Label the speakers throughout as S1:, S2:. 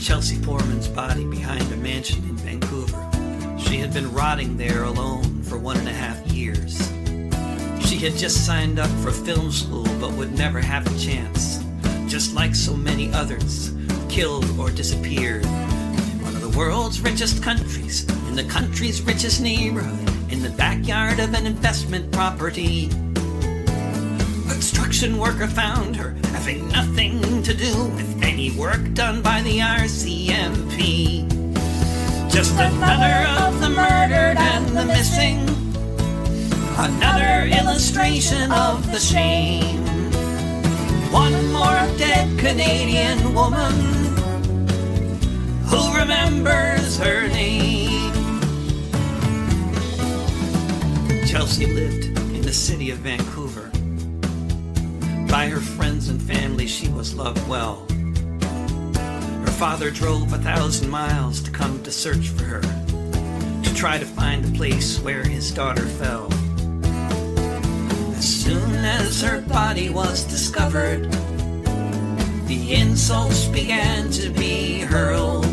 S1: Chelsea Foreman's body behind a mansion in Vancouver. She had been rotting there alone for 1.5 years. She had just signed up for film school but would never have a chance, just like so many others, killed or disappeared. In one of the world's richest countries, in the country's richest neighborhood, in the backyard of an investment property. A construction worker found her, having nothing to do with any work done by the RCMP. Just another of the murdered and the missing, another illustration of the shame. One more dead Canadian woman who remembers her name. Chelsea lived in the city of Vancouver. By her friends and family, she was loved well. Her father drove 1,000 miles to come to search for her, to try to find the place where his daughter fell. As soon as her body was discovered, the insults began to be hurled.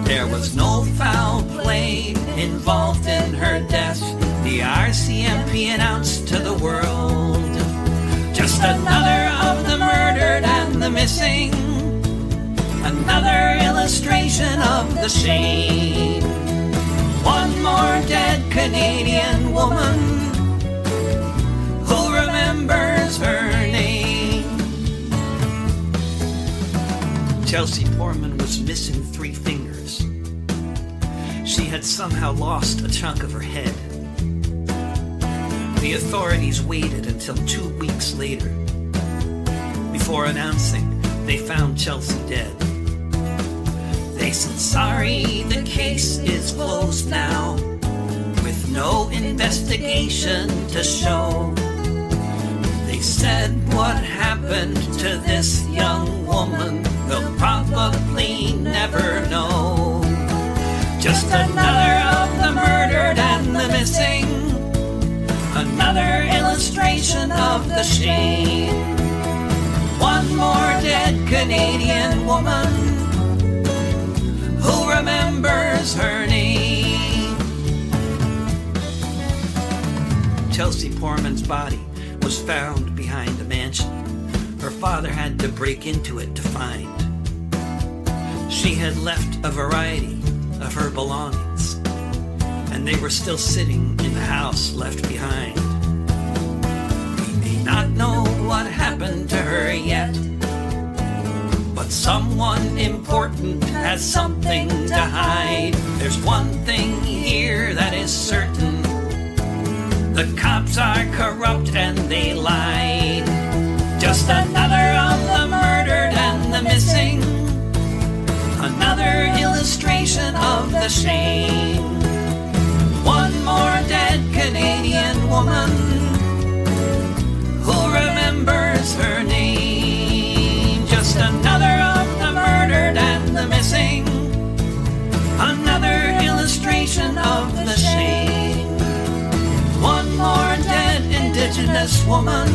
S1: There was no foul play involved in her death, the RCMP announced to the world. Just another of the murdered and the missing, another illustration of the shame. One more dead Canadian woman who remembers her name. Chelsea Foreman was missing 3 fingers. She had somehow lost a chunk of her head. The authorities waited until 2 weeks later before announcing they found Chelsea dead. They said, sorry, the case is closed now, with no investigation to show. They said, what happened to this young woman, they'll probably never know. Just another of the murdered and the missing, another illustration of the shame. One more dead Canadian woman who remembers her name. Chelsea Foreman's body was found behind a mansion her father had to break into it to find. She had left a variety of her belongings, and they were still sitting in the house left behind. We may not know what happened to her yet, but someone important has something to hide. There's one thing here that is certain: the cops are corrupt and they lied. Just another of the murdered and the missing, another illustration of the shame. One more dead Canadian woman who remembers her name. Just another of the murdered and the missing, another illustration of the shame. One more dead Indigenous woman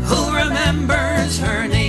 S1: who remembers her name.